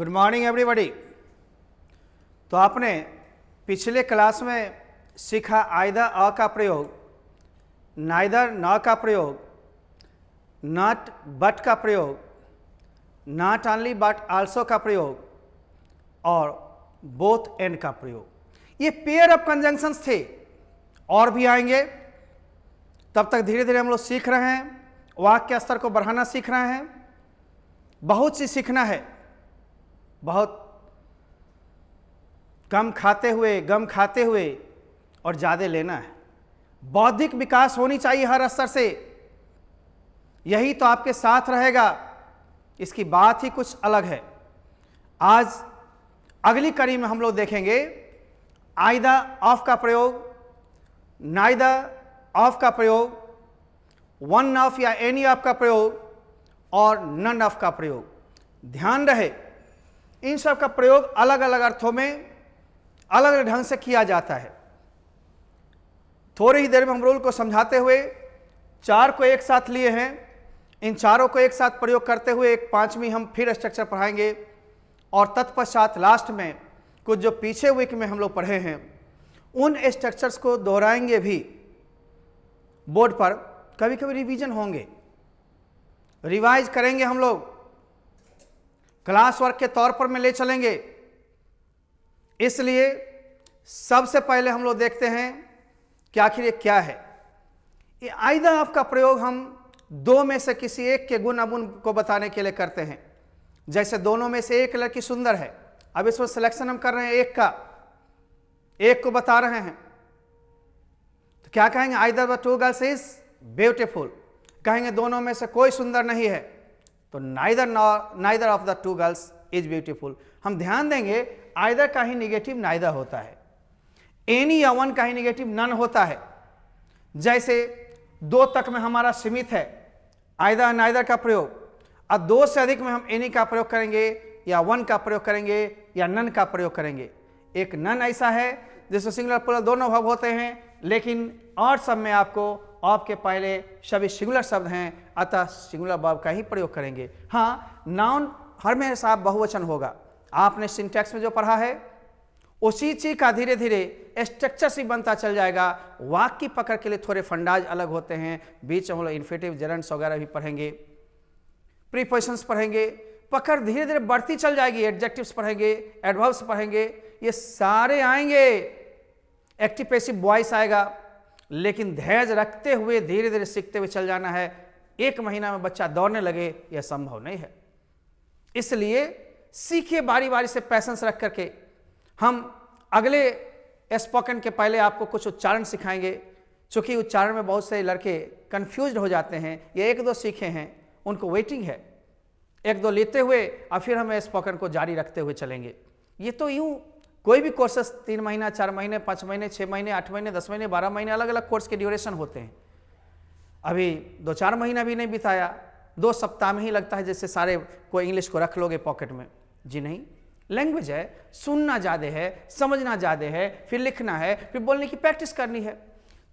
Good morning everybody. तो आपने पिछले क्लास में सीखा आइदर अ का प्रयोग, नाइदर न का प्रयोग, नॉट बट का प्रयोग, नॉट ओनली बट आल्सो का प्रयोग और बोथ एंड का प्रयोग। ये पेयर ऑफ कंजंक्शंस थे, और भी आएंगे। तब तक धीरे धीरे हम लोग सीख रहे हैं, वाक्य के स्तर को बढ़ाना सीख रहे हैं। बहुत सी सीखना है, बहुत कम खाते हुए गम खाते हुए और ज़्यादा लेना है। बौद्धिक विकास होनी चाहिए हर स्तर से, यही तो आपके साथ रहेगा। इसकी बात ही कुछ अलग है। आज अगली कड़ी में हम लोग देखेंगे आइदर ऑफ का प्रयोग, नाइदर ऑफ का प्रयोग, वन ऑफ या एनी ऑफ का प्रयोग और नन ऑफ का प्रयोग। ध्यान रहे, इन सब का प्रयोग अलग अलग अर्थों में अलग अलग ढंग से किया जाता है। थोड़ी ही देर में हम रूल को समझाते हुए चार को एक साथ लिए हैं। इन चारों को एक साथ प्रयोग करते हुए एक पांचवी हम फिर स्ट्रक्चर पढ़ाएंगे और तत्पश्चात लास्ट में कुछ जो पीछे वीक में हम लोग पढ़े हैं उन स्ट्रक्चर्स को दोहराएंगे भी। बोर्ड पर कभी कभी रिवीजन होंगे, रिवाइज करेंगे हम लोग, क्लास वर्क के तौर पर में ले चलेंगे। इसलिए सबसे पहले हम लोग देखते हैं कि आखिर ये क्या है। ये आइदर ऑफ का प्रयोग हम दो में से किसी एक के गुण अवगुण को बताने के लिए करते हैं। जैसे दोनों में से एक लड़की सुंदर है, अब इसमें सिलेक्शन हम कर रहे हैं एक का, एक को बता रहे हैं, तो क्या कहेंगे? Either the two girls is beautiful. कहेंगे दोनों में से कोई सुंदर नहीं है, तो neither of the two girls is beautiful. हम ध्यान देंगे आइदर का ही निगेटिव नाइदर होता है, एनी या वन का ही निगेटिव नन होता है। जैसे दो तक में हमारा सीमित है आइदर नाइदर का प्रयोग, और दो से अधिक में हम एनी का प्रयोग करेंगे या वन का प्रयोग करेंगे या नन का प्रयोग करेंगे। एक नन ऐसा है जिसमें सिंगुलर प्लूरल दोनों भाव होते हैं, लेकिन और सब में आपको ऑफ के पहले सभी सिंगुलर शब्द हैं, अतः सिंगुलर वर्ब का ही प्रयोग करेंगे। हाँ, नाउन हमेशा बहुवचन होगा। आपने सिंटैक्स में जो पढ़ा है उसी चीज का धीरे धीरे स्ट्रक्चर से बनता चल जाएगा। वाक्य की पकड़ के लिए थोड़े फंडाज अलग होते हैं, बीच में हम लोग इन्फिनेटिव, जेरेंट्स वगैरह भी पढ़ेंगे, प्रीपोजिशंस पढ़ेंगे, पकड़ धीरे धीरे बढ़ती चल जाएगी। एडजेक्टिव्स पढ़ेंगे, एडवर्ब्स पढ़ेंगे, ये सारे आएंगे। एक्टिव पैसिव वॉइस आएगा, लेकिन धैर्य रखते हुए धीरे धीरे सीखते हुए चल जाना है। एक महीना में बच्चा दौड़ने लगे, यह संभव नहीं है। इसलिए सीखिए बारी बारी से, पैसेंस रख करके। हम अगले स्पोकन के पहले आपको कुछ उच्चारण सिखाएंगे, क्योंकि उच्चारण में बहुत से लड़के कंफ्यूज्ड हो जाते हैं। ये एक दो सीखे हैं, उनको वेटिंग है, एक दो लेते हुए और फिर हम स्पोकन को जारी रखते हुए चलेंगे। ये तो यूं कोई भी कोर्सेस 3 महीना, 4 महीने, 5 महीने, 6 महीने, 8 महीने, 10 महीने, 12 महीने, अलग अलग कोर्स के ड्यूरेशन होते हैं। अभी 2-4 महीना भी नहीं बिताया, 2 सप्ताह में ही लगता है जैसे सारे को इंग्लिश को रख लोगे पॉकेट में। जी नहीं, लैंग्वेज है, सुनना ज़्यादा है, समझना ज़्यादा है, फिर लिखना है, फिर बोलने की प्रैक्टिस करनी है।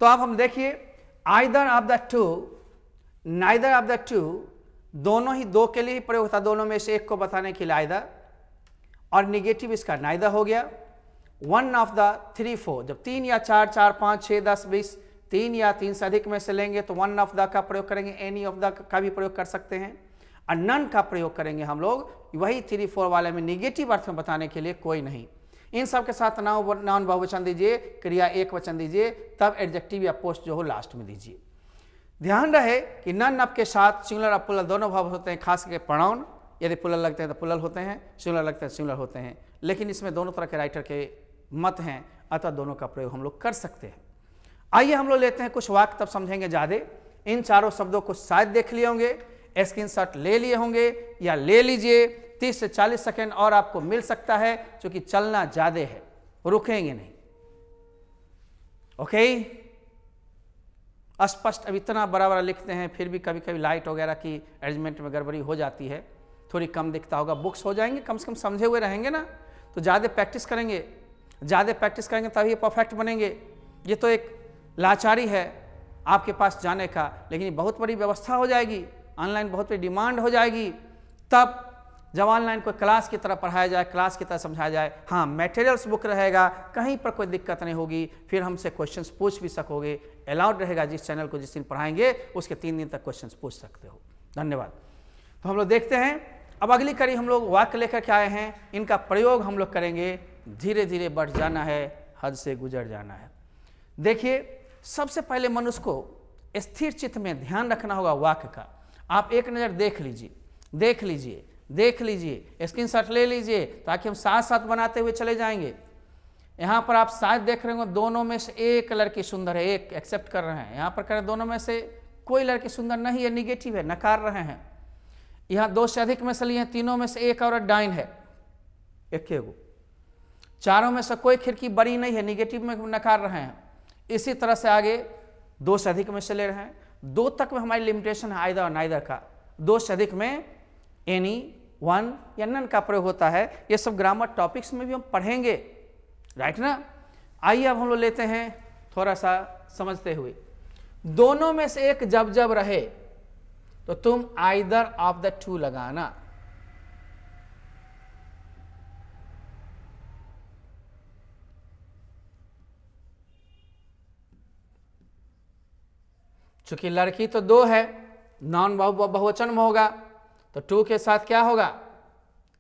तो अब हम देखिए either of the two, neither of the two, दोनों ही दो के लिए ही प्रयोग होता है, दोनों में से एक को बताने के लिए आइदर, और निगेटिव इसका नाइदर हो गया। वन ऑफ द 3, 4, जब 3 या 4, 4, 5, 6, 10, 20, 3 या 3 से अधिक में से लेंगे तो वन ऑफ द का प्रयोग करेंगे, एनी ऑफ द का भी प्रयोग कर सकते हैं, और नन का प्रयोग करेंगे हम लोग वही 3, 4 वाले में निगेटिव अर्थ में बताने के लिए कोई नहीं। इन सब के साथ नाउन बहुवचन दीजिए, क्रिया एक वचन दीजिए, तब एडजेक्टिव या पोस्ट जो हो लास्ट में दीजिए। ध्यान रहे कि नन ऑफ के साथ सिंगुलर और प्लुरल दोनों भाव होते हैं, खास करके प्रोनाउन। यदि प्लुरल लगते हैं तो प्लुरल होते हैं, सिंगुलर लगते हैं सिंगुलर होते हैं, लेकिन इसमें दोनों तरह के राइटर के मत हैं, अतः दोनों का प्रयोग हम लोग कर सकते हैं। आइए हम लोग लेते हैं कुछ वाक्य, तब समझेंगे ज़्यादा। इन चारों शब्दों को शायद देख लिए होंगे, स्क्रीनशॉट ले लिए होंगे या ले लीजिए। 30 से 40 सेकेंड और आपको मिल सकता है, क्योंकि चलना ज़्यादा है, रुकेंगे नहीं। ओके, स्पष्ट अब इतना बड़ा बड़ा लिखते हैं, फिर भी कभी कभी लाइट वगैरह की अरेंजमेंट में गड़बड़ी हो जाती है, थोड़ी कम दिखता होगा। बुक्स हो जाएंगे, कम से कम समझे हुए रहेंगे ना, तो ज़्यादा प्रैक्टिस करेंगे, ज़्यादा प्रैक्टिस करेंगे तभी परफेक्ट बनेंगे। ये तो एक लाचारी है आपके पास जाने का, लेकिन बहुत बड़ी व्यवस्था हो जाएगी, ऑनलाइन बहुत बड़ी डिमांड हो जाएगी, तब जब ऑनलाइन कोई क्लास की तरह पढ़ाया जाए, क्लास की तरह समझाया जाए, हाँ मटेरियल्स बुक रहेगा, कहीं पर कोई दिक्कत नहीं होगी, फिर हमसे क्वेश्चंस पूछ भी सकोगे, अलाउड रहेगा। जिस चैनल को जिस दिन पढ़ाएंगे उसके 3 दिन तक क्वेश्चंस पूछ सकते हो। धन्यवाद। तो हम लोग देखते हैं, अब अगली कड़ी हम लोग वाक्य लेकर के आए हैं, इनका प्रयोग हम लोग करेंगे। धीरे धीरे बढ़ जाना है, हद से गुजर जाना है। देखिए, सबसे पहले मनुष्य को स्थिर चित्त में ध्यान रखना होगा वाक्य का। आप एक नज़र देख लीजिए, देख लीजिए, देख लीजिए, स्क्रीनशॉट ले लीजिए, ताकि हम साथ साथ बनाते हुए चले जाएंगे। यहाँ पर आप शायद देख रहे होंगे दोनों में से एक लड़की सुंदर है, एक एक्सेप्ट कर रहे हैं। यहाँ पर करें दोनों में से कोई लड़की सुंदर नहीं है, निगेटिव है, नकार रहे हैं। यहाँ 2 से अधिक में से लिए, तीनों में से एक औरत डाइन है, एक गो। चारों में से कोई खिड़की बड़ी नहीं है, निगेटिव में नकार रहे हैं। इसी तरह से आगे 2 से अधिक में से ले रहे हैं। 2 तक में हमारी लिमिटेशन है आइदर और नाइदर का। 2 से अधिक में एनी, वन या नन का प्रयोग होता है। ये सब ग्रामर टॉपिक्स में भी हम पढ़ेंगे, राइट ना। आइए अब हम लोग लेते हैं थोड़ा सा समझते हुए। दोनों में से एक जब जब रहे तो तुम आइदर ऑफ द टू लगाना। चूंकि लड़की तो 2 है, नॉन बहुवचन में होगा, तो 2 के साथ क्या होगा,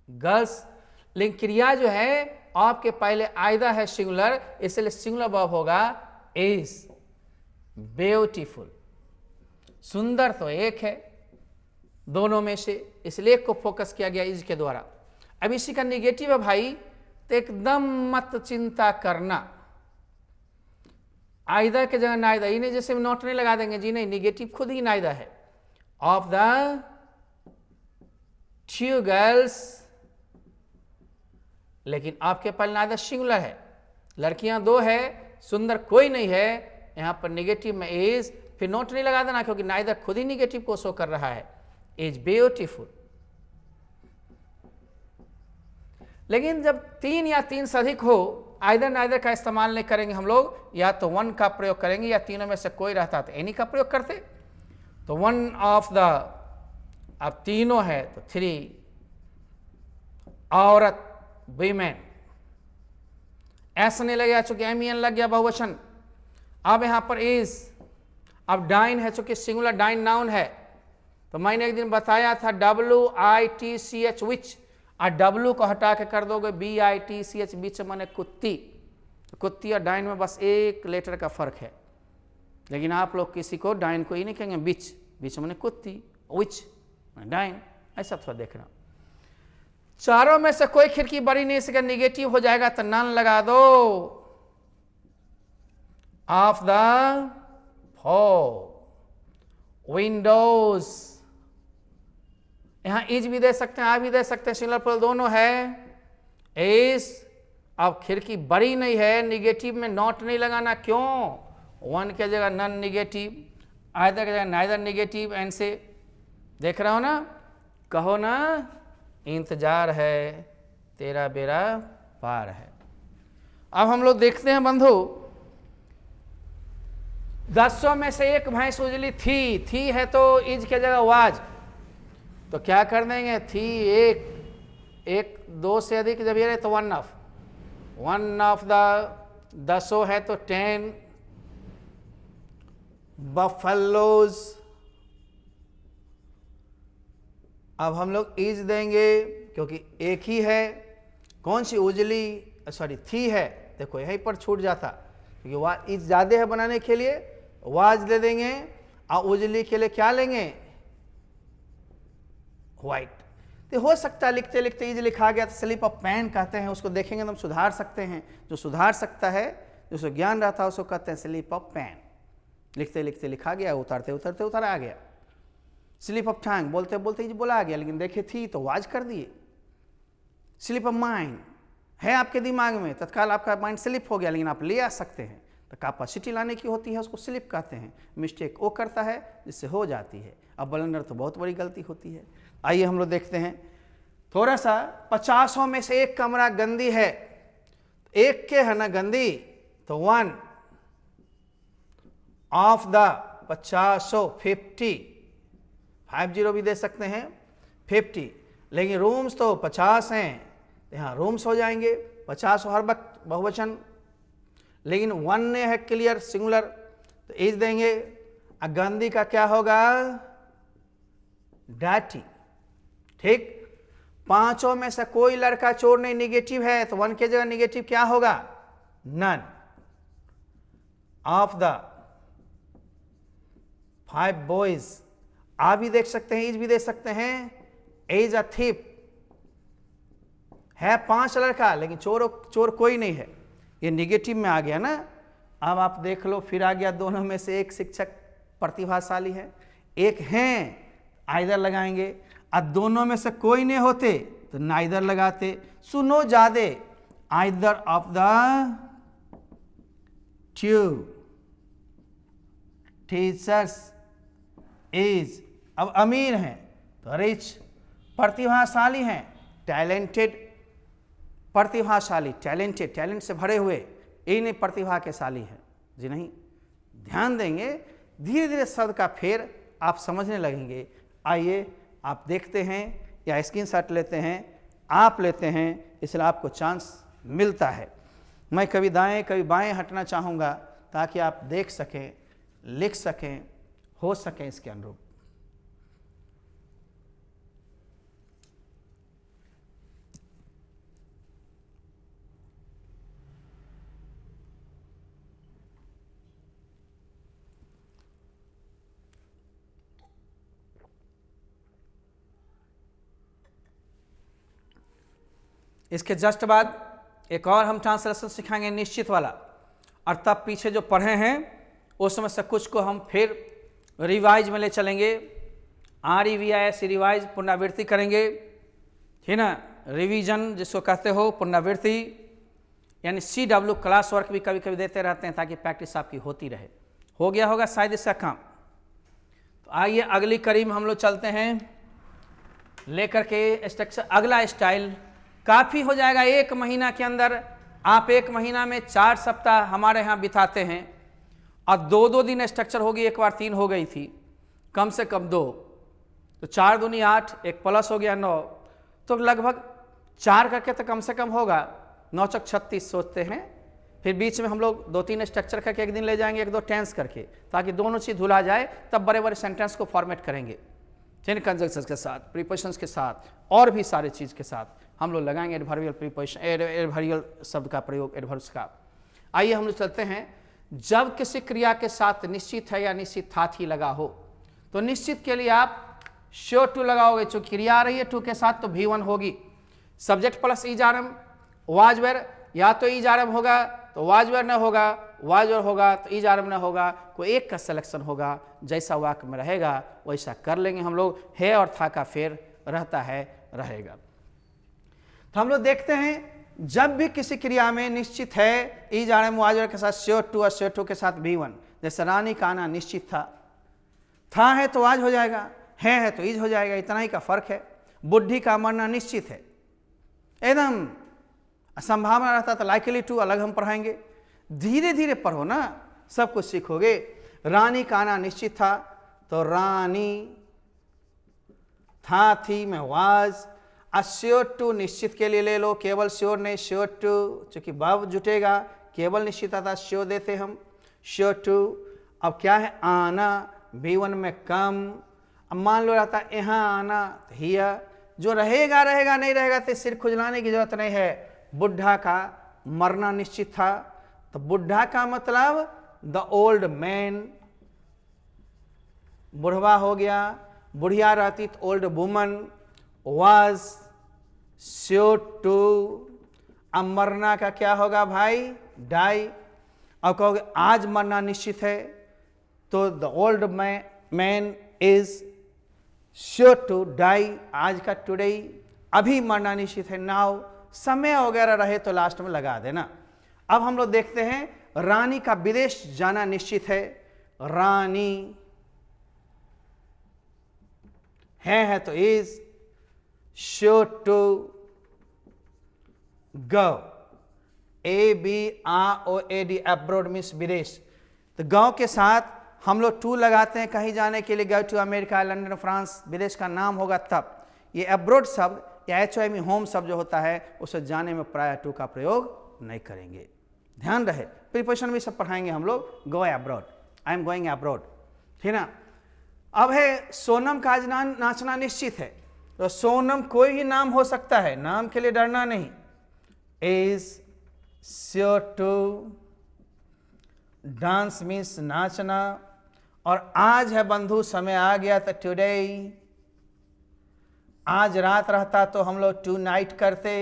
गर्ल्स। लेकिन क्रिया जो है आपके पहले आइदर है सिंगुलर, इसलिए सिंगुलर वर्ब होगा इज। ब्यूटीफुल, सुंदर तो एक है दोनों में से, इसलिए एक को फोकस किया गया इज के द्वारा। अब इसी का निगेटिव है भाई, तो एकदम मत चिंता करना। आइदर के जगह नाइदर, इन्हें जैसे नॉट नहीं लगा देंगे जी, नहीं, निगेटिव खुद ही नाइदर है। ऑफ द 2 गर्ल्स, लेकिन आपके पास नाइदर सिंगुलर है, लड़कियां 2 है, सुंदर कोई नहीं है। यहां पर निगेटिव में इज, फिर नोट नहीं लगा देना, क्योंकि नाइदर खुद ही निगेटिव को शो कर रहा है, इज ब्यूटीफुल। लेकिन जब 3 या 3 से अधिक हो, आइदर नाइदर का इस्तेमाल नहीं करेंगे हम लोग, या तो 1 का प्रयोग करेंगे, या तीनों में से कोई रहता तो एनी का प्रयोग करते। तो 1 ऑफ द, अब तीनों है तो 3, औरत, वीमेन, ऐसा नहीं लगेगा चूंकि एन लग गया बहुवचन। अब यहां पर इज, अब डाइन है चूंकि सिंगुलर डाइन नाउन है, तो मैंने एक दिन बताया था WITCH विच, और W को हटा के कर दोगे BITCH, बीच माने कुत्ती। कुत्ती और डाइन में बस एक लेटर का फर्क है, लेकिन आप लोग किसी को डाइन को ही नहीं कहेंगे बीच, बीच माने कुत्ती, विच डाइन, ऐसा थोड़ा देखना। चारों में से कोई खिड़की बड़ी नहीं, इसका निगेटिव हो जाएगा तो नन लगा दो। ऑफ द 4 विंडोज, यहां इज भी दे सकते हैं, आ भी दे सकते हैं, सिंगुलर प्लूरल दोनों है। इज, अब खिड़की बड़ी नहीं है, निगेटिव में नॉट नहीं लगाना, क्यों, 1 के जगह नन निगेटिव, आइदर के जगह नाइदर निगेटिव, एंड से देख रहा हो ना, कहो ना इंतजार है तेरा बेरा पार है। अब हम लोग देखते हैं बंधु, 10 में से एक भैंस उजली थी है तो इज के जगह वाज, तो क्या कर देंगे, थी एक 2 से अधिक जब ये रहे तो 1 ऑफ द 10 है तो 10 बफलोज। अब हम लोग इज देंगे क्योंकि एक ही है, कौन सी उजली, सॉरी थी है, देखो यहीं पर छूट जाता, क्योंकि वाज इज ज्यादा है बनाने के लिए, वाज दे देंगे, और उजली के लिए क्या लेंगे, व्हाइट। तो हो सकता है लिखते लिखते इज लिखा गया तो स्लिप ऑफ पेन कहते हैं, उसको देखेंगे तो हम सुधार सकते हैं। जो सुधार सकता है, जो ज्ञान रहता है, उसको कहते हैं स्लिप ऑफ पेन। लिखते लिखते लिखा गया, उतारते उतरते उतर आ गया। स्लिप ऑफ टंग, बोलते बोलते इज बोला आ गया, लेकिन देखे थी तो वाज कर दिए। स्लिप ऑफ माइंड है आपके दिमाग में, तत्काल आपका माइंड स्लिप हो गया, लेकिन आप ले आ सकते हैं, तो कैपेसिटी लाने की होती है, उसको स्लिप कहते हैं। मिस्टेक वो करता है जिससे हो जाती है, अब ब्लंडर तो बहुत बड़ी गलती होती है। आइए हम लोग देखते हैं थोड़ा सा। 50 में से एक कमरा गंदी है, एक के है ना गंदी, तो 1 ऑफ द 50, 50 भी दे सकते हैं, 50। लेकिन रूम्स तो 50 हैं, यहाँ रूम्स हो जाएंगे 50 हर वक्त बहुवचन। लेकिन वन ने है क्लियर सिंगुलर, तो इज देंगे। गंदी का क्या होगा? डैटी। ठीक, पांचों में से कोई लड़का चोर नहीं, निगेटिव है, तो वन के जगह निगेटिव क्या होगा? None of the 5 boys. आप भी देख सकते हैं, इज भी देख सकते हैं। इज अ थीप है 5 लड़का, लेकिन चोर कोई नहीं है, ये निगेटिव में आ गया ना। अब आप देख लो, फिर आ गया दोनों में से एक शिक्षक प्रतिभाशाली है, एक हैं, आइदर लगाएंगे। अब दोनों में से कोई नहीं होते तो नाइदर लगाते। सुनो ज्यादे, either of the two teachers is. अब अमीर हैं तो रिच, प्रतिभाशाली हैं, टैलेंटेड, प्रतिभाशाली, टैलेंटेड, टैलेंट से भरे हुए, ये नहीं प्रतिभा के शाली है जी नहीं। ध्यान देंगे, धीरे धीरे शब्द का फेर आप समझने लगेंगे। आइए आप देखते हैं या स्क्रीनशॉट लेते हैं, आप लेते हैं, इसलिए आपको चांस मिलता है। मैं कभी दाएं कभी बाएं हटना चाहूँगा ताकि आप देख सकें, लिख सकें, हो सकें इसके अनुरूप। इसके जस्ट बाद एक और हम ट्रांसलेशन सिखाएंगे निश्चित वाला, और तब पीछे जो पढ़े हैं उसमें से कुछ को हम फिर रिवाइज में ले चलेंगे। REVIS रिवाइज, पुनरावृत्ति करेंगे, ठीक ना। रिवीजन जिसको कहते हो, पुनरावृत्ति, यानी CW क्लास वर्क भी कभी कभी देते रहते हैं ताकि प्रैक्टिस आपकी होती रहे। हो गया होगा शायद इसका काम। तो आइए अगली कड़ी में हम लोग चलते हैं, लेकर के स्ट्रक्चर। अगला स्टाइल काफ़ी हो जाएगा 1 महीना के अंदर। आप 1 महीना में 4 सप्ताह हमारे यहाँ बिताते हैं, और 2-2 दिन स्ट्रक्चर होगी, एक बार 3 हो गई थी, कम से कम 2, तो 4 दूनी 8, एक प्लस हो गया 9, तो लगभग 4 करके तो कम से कम होगा, 9 चौक 36 सोचते हैं। फिर बीच में हम लोग 2-3 स्ट्रक्चर करके एक दिन ले जाएंगे, 1-2 टेंस करके, ताकि दोनों चीज़ धुला जाए, तब बड़े बड़े सेंटेंस को फॉर्मेट करेंगे, चेन कंजंक्शंस के साथ, प्रीपोजिशंस के साथ, और भी सारे चीज़ के साथ हम लोग लगाएंगे एडवर्बियल प्रीपोजिशन, एडवर्बियल शब्द का प्रयोग, एडवर्ब्स का। आइए हम लोग चलते हैं। जब किसी क्रिया के साथ निश्चित है या निश्चित था ही लगा हो, तो निश्चित के लिए आप श्योर टू लगाओगे, चूंकि क्रिया आ रही है टू के साथ तो V1 होगी। सब्जेक्ट प्लस ईजारम, वाजवेर, या तो ईजारम होगा तो वाजवेर न होगा, वाजवेर होगा तो ईजारम न होगा, कोई एक का सिलेक्शन होगा, जैसा वाक्य में रहेगा वैसा कर लेंगे हम लोग। है और था का फेर रहता है, रहेगा। तो हम लोग देखते हैं, जब भी किसी क्रिया में निश्चित है, इज आर एम वाजर के साथ श्योर टू और श्योर टू के साथ V1। जैसे रानी का आना निश्चित था है तो आज हो जाएगा, है तो इज हो जाएगा, इतना ही का फर्क है। बुढ़ी का मरना निश्चित है, एकदम संभावना रहता तो लाइकली टू अलग हम पढ़ाएंगे। धीरे धीरे पढ़ो ना, सब कुछ सीखोगे। रानी का आना निश्चित था तो रानी, था थी में वाज। श्योर टू निश्चित के लिए ले लो, केवल श्योर नहीं, श्योर टू, चूंकि भाव जुटेगा, केवल निश्चित आता श्योर देते हम, श्योर टू। अब क्या है? आना, V1 में कम। अब मान लो रहता यहाँ आना, हिया, जो रहेगा रहेगा, नहीं रहेगा तो सिर खुजलाने की जरूरत नहीं है। बुढ़ा का मरना निश्चित था, तो बुढ़ा का मतलब द ओल्ड मैन, बुढ़वा हो गया। बुढ़िया रहती तो old woman, was sure to. अब मरना का क्या होगा भाई? डाई। अब कहोगे आज मरना निश्चित है, तो the old man is sure to die, आज का टुडे। अभी मरना निश्चित है, नाउ। समय वगैरह रहे तो लास्ट में लगा देना। अब हम लोग देखते हैं, रानी का विदेश जाना निश्चित है, रानी है तो is sure to go. ABROAD, abroad means विदेश। तो गो के साथ हम लोग टू लगाते हैं कहीं जाने के लिए, go to America, London, France, विदेश का नाम होगा तब। ये अब्रोड शब्द या HOME होम शब्द जो होता है उसे जाने में प्राय टू का प्रयोग नहीं करेंगे। ध्यान रहे, प्रीपोजिशन भी सब पढ़ाएंगे हम लोग। Go abroad, I am going abroad, ठीक ना। अब है सोनम का आज नाचना निश्चित है, तो सोनम कोई भी नाम हो सकता है, नाम के लिए डरना नहीं। Is sure to dance means नाचना, और आज है बंधु समय आ गया तो टुडे, आज रात रहता तो हम लोग टू नाइट करते।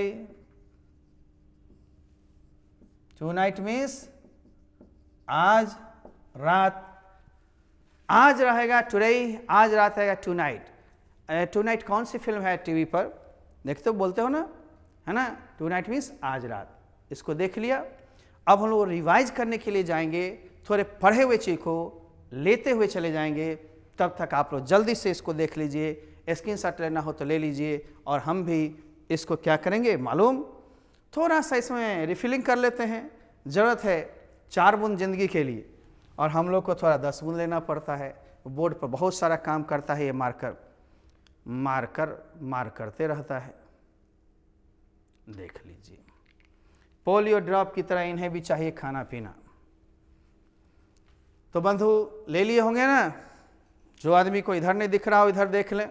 टू नाइट मीन्स आज रात, आज रहेगा टुडे, आज रात रहेगा टू नाइट। टू नाइट कौन सी फिल्म है टीवी पर, देखते हो, बोलते हो ना, है ना। टू नाइट मीन्स आज रात, इसको देख लिया। अब हम लोग रिवाइज करने के लिए जाएंगे, थोड़े पढ़े हुए चीज को लेते हुए चले जाएंगे। तब तक आप लोग जल्दी से इसको देख लीजिए, स्क्रीनशॉट लेना हो तो ले लीजिए, और हम भी इसको क्या करेंगे मालूम, थोड़ा सा इसमें रिफिलिंग कर लेते हैं। ज़रूरत है 4 बूंद जिंदगी के लिए, और हम लोग को थोड़ा 10 बूंद लेना पड़ता है। बोर्ड पर बहुत सारा काम करता है ये मार्कर, मार करते रहता है। देख लीजिए, पोलियो ड्रॉप की तरह इन्हें भी चाहिए खाना पीना। तो बंधु ले लिए होंगे ना, जो आदमी को इधर नहीं दिख रहा हो इधर देख लें,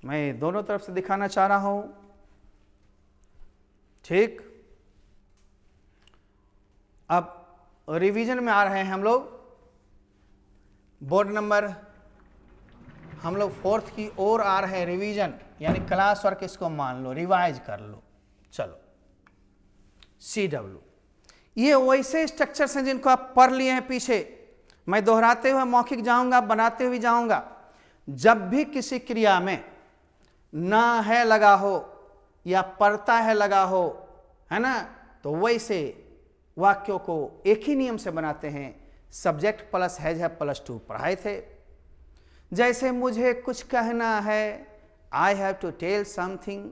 मैं दोनों तरफ से दिखाना चाह रहा हूं, ठीक। अब रिवीजन में आ रहे हैं हम लोग, बोर्ड नंबर हम लोग 4th की ओर आ रहे हैं। रिवीजन यानी क्लास वर्क, इसको मान लो, रिवाइज कर लो। चलो, CW, ये वैसे स्ट्रक्चर्स हैं जिनको आप पढ़ लिए हैं पीछे। मैं दोहराते हुए मौखिक जाऊंगा, बनाते हुए जाऊंगा। जब भी किसी क्रिया में ना है लगा हो या पढ़ता है लगा हो, है ना, तो वैसे वाक्यों को एक ही नियम से बनाते हैं। सब्जेक्ट प्लस हैज है प्लस टू पढ़ाए थे। जैसे मुझे कुछ कहना है, I have to tell something.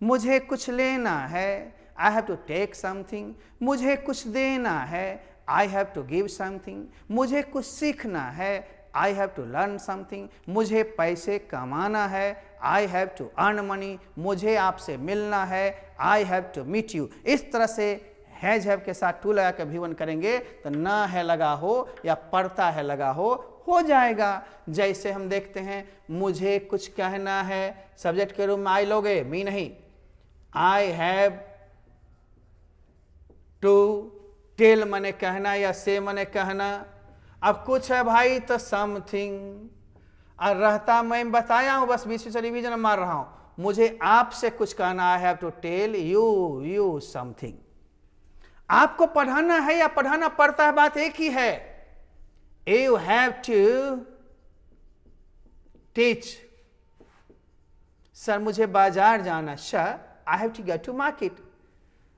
मुझे कुछ लेना है, I have to take something. मुझे कुछ देना है, I have to give something. मुझे कुछ सीखना है, I have to learn something. मुझे पैसे कमाना है, I have to earn money. मुझे आपसे मिलना है, I have to meet you. इस तरह से हैज हैव के साथ टू लगा के भी वन करेंगे तो ना है लगा हो या पढ़ता है लगा हो जाएगा। जैसे हम देखते हैं, मुझे कुछ कहना है, सब्जेक्ट के रूप में आई लोगे, मी नहीं। आई हैव टू टेल मने कहना या से मने कहना। अब कुछ है भाई तो समथिंग, और रहता मैं बताया हूं, बस बीच से रिवीजन मार रहा हूं। मुझे आपसे कुछ कहना, I have to tell you something. आपको पढ़ाना है या पढ़ाना पड़ता है, बात एक ही है। You have to teach. Sir मुझे बाजार जाना, sir I have to go to market.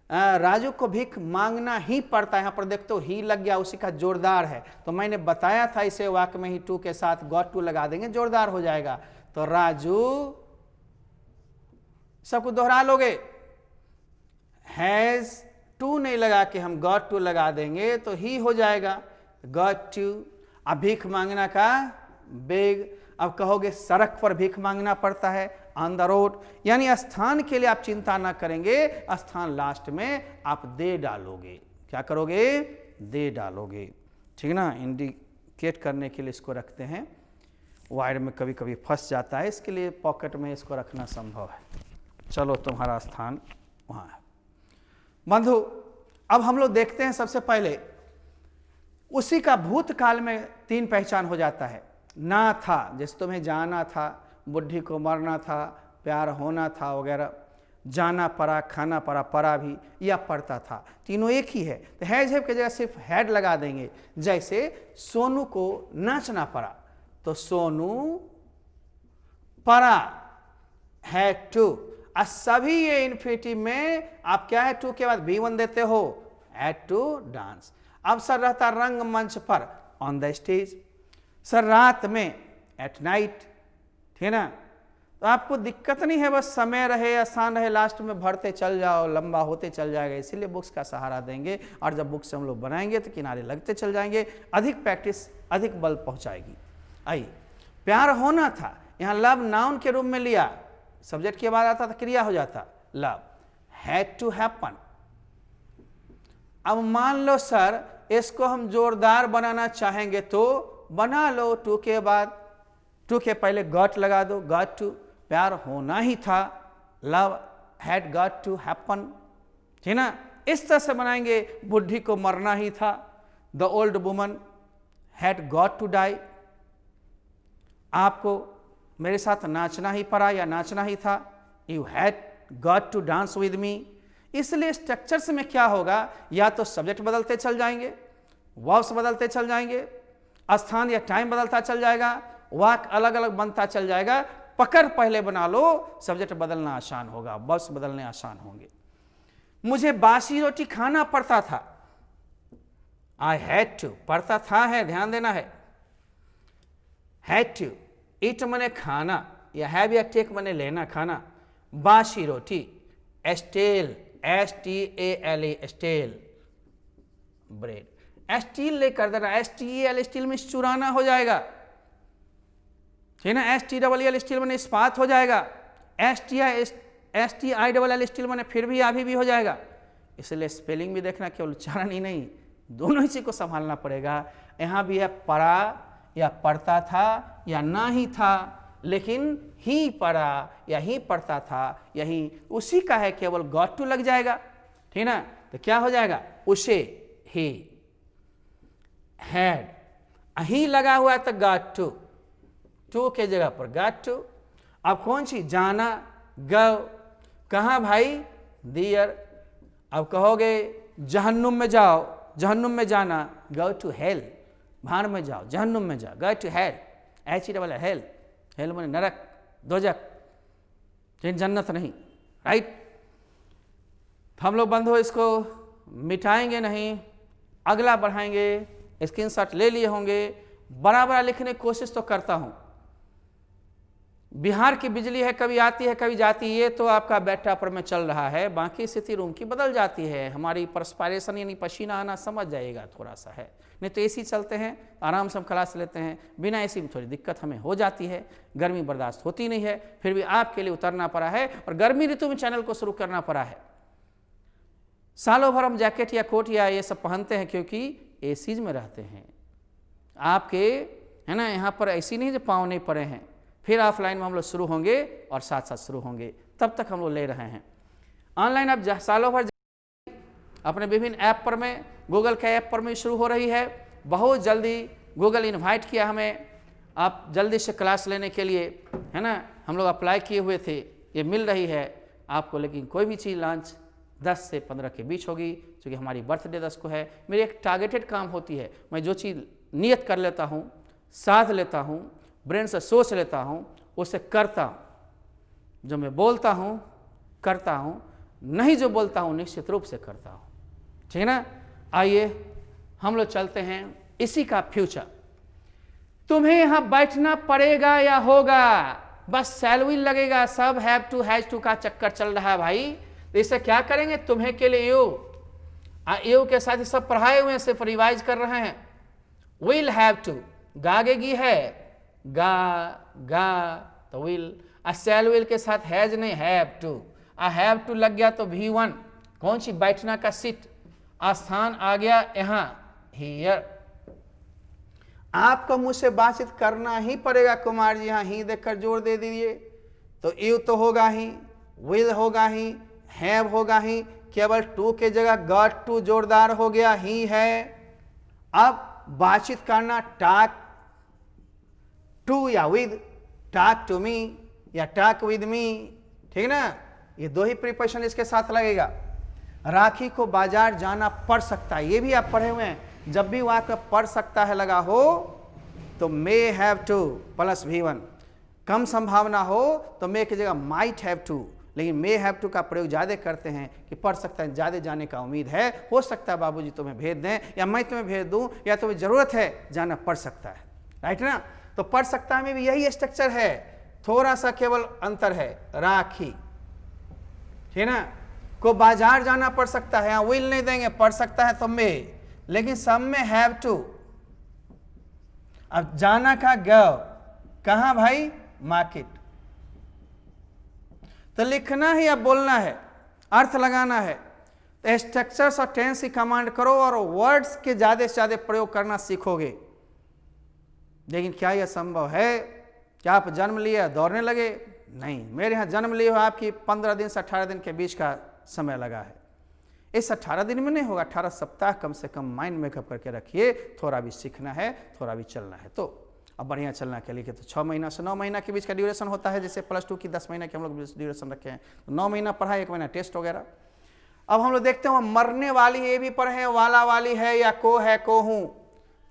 Raju को भीख मांगना ही पड़ता है। यहां पर देखते हो ही लग गया, उसी का जोरदार है। तो मैंने बताया था इसे वाक्य में ही टू के साथ गॉट टू लगा देंगे, जोरदार हो जाएगा। तो राजू, सबको दोहरा लोगे। हैज टू नहीं लगा के हम गॉट टू लगा देंगे तो ही हो जाएगा, गॉट टू। अब भीख मांगना का बेग। अब कहोगे सड़क पर भीख मांगना पड़ता है, ऑन द रोड। यानी स्थान के लिए आप चिंता ना करेंगे, स्थान लास्ट में आप दे डालोगे। क्या करोगे? दे डालोगे, ठीक ना। इंडिकेट करने के लिए इसको रखते हैं, वायर में कभी कभी फंस जाता है, इसके लिए पॉकेट में इसको रखना संभव है। चलो तुम्हारा स्थान वहाँ है। बंधु अब हम लोग देखते हैं, सबसे पहले उसी का भूतकाल में 3 पहचान हो जाता है। ना था, जैसे तुम्हें जाना था, बुढ़ी को मरना था, प्यार होना था वगैरह। जाना पड़ा, खाना पड़ा, पड़ा भी या पड़ता था, तीनों एक ही है। तो हैज हैव की जगह सिर्फ हैड लगा देंगे। जैसे सोनू को नाचना पड़ा तो सोनू पड़ा, हैड टू। और सभी ये इन्फिनिटिव में आप क्या है, टू के बाद V1 देते हो, हैड टू डांस। अब सर रहता रंग मंच पर, ऑन द स्टेज। सर रात में, एट नाइट, ठीक ना। तो आपको दिक्कत नहीं है, बस समय रहे, आसान रहे, लास्ट में भरते चल जाओ, लंबा होते चल जाएगा। इसीलिए बुक्स का सहारा देंगे, और जब बुक्स हम लोग बनाएंगे तो किनारे लगते चल जाएंगे। अधिक प्रैक्टिस अधिक बल पहुंचाएगी। आइए, प्यार होना था, यहाँ लव नाउन के रूप में लिया, सब्जेक्ट के बाद आता था क्रिया हो जाता लव, हैड टू हैपन। अब मान लो सर इसको हम जोरदार बनाना चाहेंगे तो बना लो, टू के बाद, टू के पहले गॉट लगा दो, गॉट टू, प्यार होना ही था, love had got to happen, ठीक ना। इस तरह से बनाएंगे, बुढ़ी को मरना ही था, the old woman had got to die, आपको मेरे साथ नाचना ही पड़ा या नाचना ही था, you had got to dance with me. इसलिए स्ट्रक्चर्स में क्या होगा, या तो सब्जेक्ट बदलते चल जाएंगे, वर्ब्स बदलते चल जाएंगे, स्थान या टाइम बदलता चल जाएगा, वाक्य अलग अलग बनता चल जाएगा। पकड़ पहले बना लो, सब्जेक्ट बदलना आसान होगा, वर्ब्स बदलने आसान होंगे। मुझे बासी रोटी खाना पड़ता था, आई हैड टू, पड़ता था है, ध्यान देना है, हैड टू, ईट मने खाना, या हैव या टेक मने लेना खाना, बासी रोटी, stale, STALE, stale bread, steel लेकर देना, STEL स्टील में चुराना हो जाएगा, ठीक ना। STEEL स्टील में इस्पात हो जाएगा, STILL स्टील में फिर भी अभी भी हो जाएगा। इसलिए स्पेलिंग भी देखना, केवल उच्चारण ही नहीं, दोनों ही चीज को संभालना पड़ेगा। यहाँ भी है पढ़ा या पढ़ता था या ना ही था, लेकिन ही पढ़ा या ही पढ़ता था, यही उसी का है, केवल गॉट टू लग जाएगा, ठीक ना। तो क्या हो जाएगा, उसे, ही, हैड, ही लगा हुआ है तो गॉट टू, टू के जगह पर गॉट टू। अब कौन सी, जाना, गो, कहाँ भाई, दियर। अब कहोगे जहन्नुम में जाओ, जहन्नुम में जाना, गो टू हेल, भार में जाओ, जहन्नुम में जाओ, go to hell, hell, hell माने नरक, दोजक, जन्नत नहीं, राइट। तो हम लोग बंधु इसको मिटाएंगे नहीं, अगला बढ़ाएंगे, स्क्रीनशॉट ले लिए होंगे, बड़ा बड़ा लिखने की कोशिश तो करता हूं। बिहार की बिजली है, कभी आती है कभी जाती है, ये तो आपका बेटा पर में चल रहा है, बाकी स्थिति रूम की बदल जाती है। हमारी परस्पायरेशन यानी पसीना आना समझ जाइएगा, थोड़ा सा है, नहीं तो एसी चलते हैं, आराम से हम क्लास लेते हैं, बिना एसी में थोड़ी दिक्कत हमें हो जाती है, गर्मी बर्दाश्त होती नहीं है, फिर भी आपके लिए उतरना पड़ा है और गर्मी ऋतु में चैनल को शुरू करना पड़ा है। सालों भर हम जैकेट या कोट या ये सब पहनते हैं क्योंकि एसीज में रहते हैं। आपके है ना, यहाँ पर ऐसी नहीं जो पाँव नहीं पड़े हैं। फिर ऑफलाइन में हम लोग शुरू होंगे और साथ साथ शुरू होंगे, तब तक हम लोग ले रहे हैं। ऑनलाइन अब सालों भर अपने विभिन्न ऐप पर में, गूगल के ऐप पर में शुरू हो रही है। बहुत जल्दी गूगल इनवाइट किया हमें, आप जल्दी से क्लास लेने के लिए, है ना। हम लोग अप्लाई किए हुए थे, ये मिल रही है आपको, लेकिन कोई भी चीज़ लॉन्च 10 से 15 के बीच होगी, क्योंकि हमारी बर्थडे 10 को है। मेरी एक टारगेटेड काम होती है, मैं जो चीज़ नियत कर लेता हूँ, साध लेता हूँ, ब्रेन से सोच लेता हूँ, उसे करता हूँ। जो मैं बोलता हूँ करता हूँ, नहीं जो बोलता हूँ निश्चित रूप से करता हूँ, ठीक है ना। आइए हम लोग चलते हैं, इसी का फ्यूचर। तुम्हें यहाँ बैठना पड़ेगा या होगा, बस शैल विल लगेगा, सब हैव टू हैज टू का चक्कर चल रहा है भाई। तो इसे क्या करेंगे, तुम्हें के लिए यू के साथ ही सब पढ़ाए हुए हैं, सिर्फ रिवाइज कर रहे हैं। विल हैव टू, गागेगी है, गा तो विल, शैल विल के साथ हैज नहीं, हैव टू। हैव टू लग गया तो V1, कौन सी, बैठना का सीट, स्थान आ गया यहाँ, हियर। आपको मुझसे बातचीत करना ही पड़ेगा कुमार जी, यहाँ ही देखकर जोर दे दीजिए। तो यू तो होगा ही, विल होगा ही, हैव होगा ही, केवल टू के जगह गॉट टू जोरदार हो गया, ही है। अब बातचीत करना, टॉक टू या विद, टॉक टू मी या टॉक विद मी, ठीक ना। ये दो ही प्रीपोजिशन इसके साथ लगेगा। राखी को बाजार जाना पड़ सकता है, ये भी आप पढ़े हुए हैं। जब भी वहां पढ़ सकता है लगा हो तो may have two plus V1। कम संभावना हो तो मे की जगह माइट हैव टू, लेकिन मे हैव टू का प्रयोग ज़्यादा करते हैं कि पढ़ सकता है, ज़्यादा जाने का उम्मीद है, हो सकता है बाबूजी तुम्हें भेज दें या मैं तुम्हें भेज दूं, या तुम्हें ज़रूरत है, जाना पड़ सकता है, राइट ना। तो पढ़ सकता है में भी यही स्ट्रक्चर है, थोड़ा सा केवल अंतर है, राखी, ठीक ना। को बाजार जाना पड़ सकता है, विल नहीं देंगे, पढ़ सकता है तो मे, लेकिन सब में हैव टू। अब जाना का गो, कहां भाई, मार्केट, तो लिखना है या बोलना है, अर्थ लगाना है, तो स्ट्रक्चर्स और टेंस की कमांड करो और वर्ड्स के ज़्यादा से ज़्यादा प्रयोग करना सीखोगे। लेकिन क्या यह संभव है कि आप जन्म लिए दौड़ने लगे? नहीं, मेरे यहाँ जन्म लिए हो आपकी 15 दिन से 18 दिन के बीच का समय लगा है। इस 18 दिन में नहीं होगा, 18 सप्ताह कम से कम माइंड मेकअप करके रखिए। थोड़ा भी सीखना है, थोड़ा भी चलना है। तो अब बढ़िया चलना के लिए तो 6 महीना से 9 महीना के बीच का ड्यूरेशन होता है। जैसे +2 की 10 महीना के हम लोग ड्यूरेशन रखे हैं, तो 9 महीना पढ़ाई, 1 महीना टेस्ट वगैरह। अब हम लोग देखते हैं मरने वाली, ये भी पढ़े, वाला वाली है या को है, को हूँ।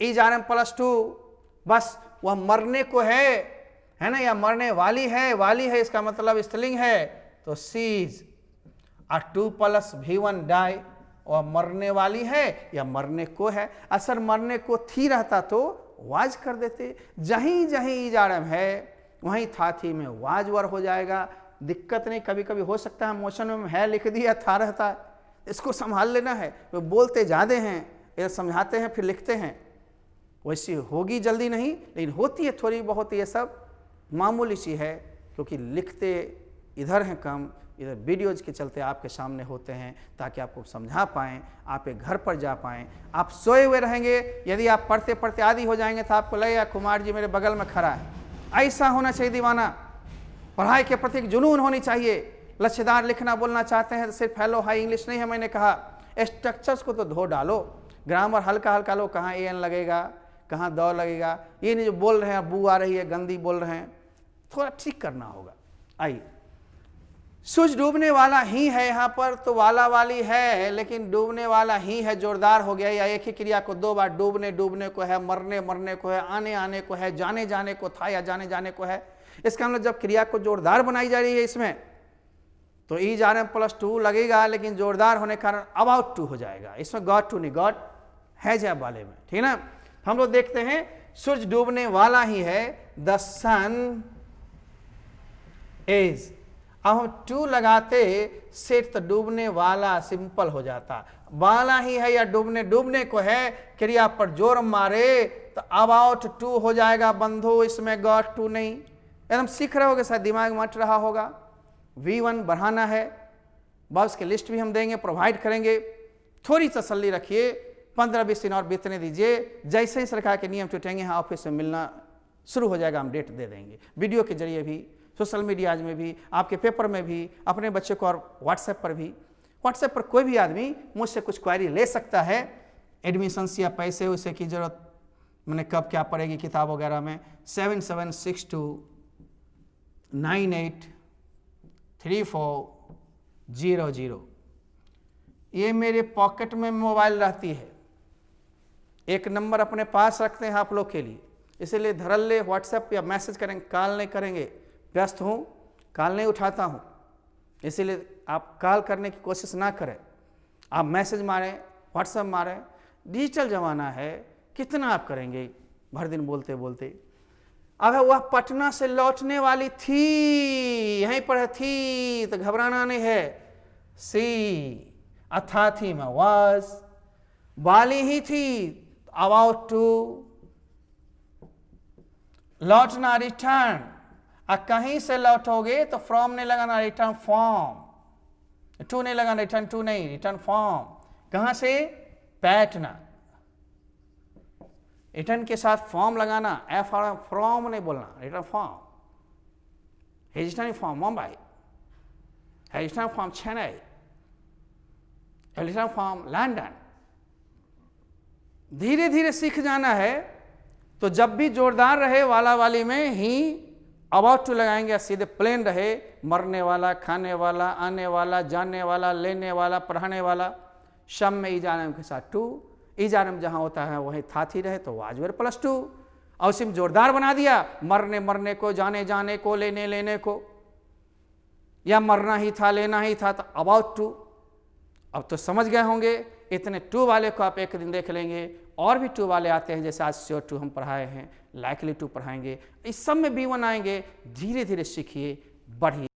ERM +2 बस वह मरने को है ना, या मरने वाली है। वाली है इसका मतलब स्त्रीलिंग है, तो सीज। 2 + V1 डाई, वह मरने वाली है या मरने को है। असल मरने को थी रहता तो वाज कर देते। जहीं जहीं ERM है वहीं था थी में वाज वर हो जाएगा, दिक्कत नहीं। कभी कभी हो सकता है मोशन में है लिख दिया, था रहता है, इसको संभाल लेना है। वो बोलते ज़्यादा हैं, ये समझाते हैं फिर लिखते हैं, वैसी होगी जल्दी नहीं, लेकिन होती है थोड़ी बहुत। ये सब मामूली सी है, क्योंकि लिखते इधर हैं कम, इधर वीडियोज के चलते आपके सामने होते हैं, ताकि आपको समझा पाएँ, आप एक घर पर जा पाएँ। आप सोए हुए रहेंगे, यदि आप पढ़ते पढ़ते आदी हो जाएंगे तो आपको लगेगा कुमार जी मेरे बगल में खड़ा है। ऐसा होना चाहिए दीवाना, पढ़ाई के प्रति जुनून होनी चाहिए। लच्छेदार लिखना बोलना चाहते हैं तो सिर्फ हेलो हाई इंग्लिश नहीं है। मैंने कहा स्ट्रक्चर्स को तो धो डालो, ग्रामर हल्का हल्का लो, कहाँ एन लगेगा, कहाँ दौ लगेगा। ये नहीं जो बोल रहे हैं बू आ रही है, गंदी बोल रहे हैं, थोड़ा ठीक करना होगा। आइए, सूरज डूबने वाला ही है यहाँ पर, तो वाला वाली है, लेकिन डूबने वाला ही है जोरदार हो गया। या एक ही क्रिया को 2 बार, डूबने डूबने को है, मरने मरने को है, आने आने को है, जाने जाने को था या जाने जाने को है। इसका मतलब जब क्रिया को जोरदार बनाई जा रही है इसमें, तो ERM +2 लगेगा, लेकिन जोरदार होने के कारण अबाउट टू हो जाएगा। इसमें गॉट टू नहीं, गॉट है जब वाले में, ठीक ना। हम लोग देखते हैं सूरज डूबने वाला ही है, द सन इज। अब हम टू लगाते सेट तो डूबने वाला सिंपल हो जाता। वाला ही है या डूबने डूबने को है, क्रिया पर जोर मारे तो अबाउट टू हो जाएगा बंधु, इसमें गॉट टू नहीं। एकदम सीख रहे होगे, शायद दिमाग में अट रहा होगा। V1 बढ़ाना है, बस की लिस्ट भी हम देंगे, प्रोवाइड करेंगे। थोड़ी तसल्ली रखिए, 15-20 दिन और बीतने दीजिए। जैसे ही सरकार के नियम टूटेंगे, हाँ ऑफिस में मिलना शुरू हो जाएगा, हम डेट दे देंगे। वीडियो के जरिए भी, सोशल मीडियाज में भी, आपके पेपर में भी, अपने बच्चे को, और व्हाट्सएप पर भी। व्हाट्सएप पर कोई भी आदमी मुझसे कुछ क्वेरी ले सकता है, एडमिशन्स या पैसे उसे की ज़रूरत, मैंने कब क्या पड़ेगी किताब वगैरह में। 7762983400। ये मेरे पॉकेट में मोबाइल रहती है, एक नंबर अपने पास रखते हैं आप लोग के लिए, इसीलिए धड़ल्ले व्हाट्सएप या मैसेज करेंगे, कॉल नहीं करेंगे। व्यस्त हूँ, कॉल नहीं उठाता हूँ, इसीलिए आप कॉल करने की कोशिश ना करें। आप मैसेज मारें, व्हाट्सएप मारें, डिजिटल ज़माना है, कितना आप करेंगे भर दिन बोलते बोलते। अब वह पटना से लौटने वाली थी, यहीं पर थी, तो घबराना नहीं है। सी अथाथी में वाज, वाली ही थी, अबाउट टू। लौटना रिटर्न, कहीं से लौटोगे तो फ्रॉम नहीं लगाना, रिटर्न फॉर्म। टू नहीं लगाना, रिटर्न टू नहीं, रिटर्न फॉर्म। कहां से? पैटना। रिटर्न के साथ फॉर्म लगाना, एफ फ्रॉम नहीं बोलना, return form. Hesitant form Mumbai, hesitant form Chennai, hesitant form London. धीरे धीरे सीख जाना है। तो जब भी जोरदार रहे वाला वाली में ही अबाउट टू लगाएंगे, सीधे प्लेन रहे, मरने वाला, खाने वाला, आने वाला, जाने वाला, लेने वाला, पढ़ाने वाला, शम में ERM के साथ टू। ERM जहाँ होता है वहीं थाथी रहे तो वाजवर +2। और उसी में जोरदार बना दिया, मरने मरने को, जाने जाने को, लेने लेने को, या मरना ही था लेना ही था, तो अबाउट टू। अब तो समझ गए होंगे। इतने टू वाले को आप एक दिन देख लेंगे, और भी टू वाले आते हैं, जैसे आज श्योर टू हम पढ़ाए हैं, लाइकली टू पढ़ाएंगे, इस सब में B1 आएंगे। धीरे धीरे सीखिए, बढ़िए।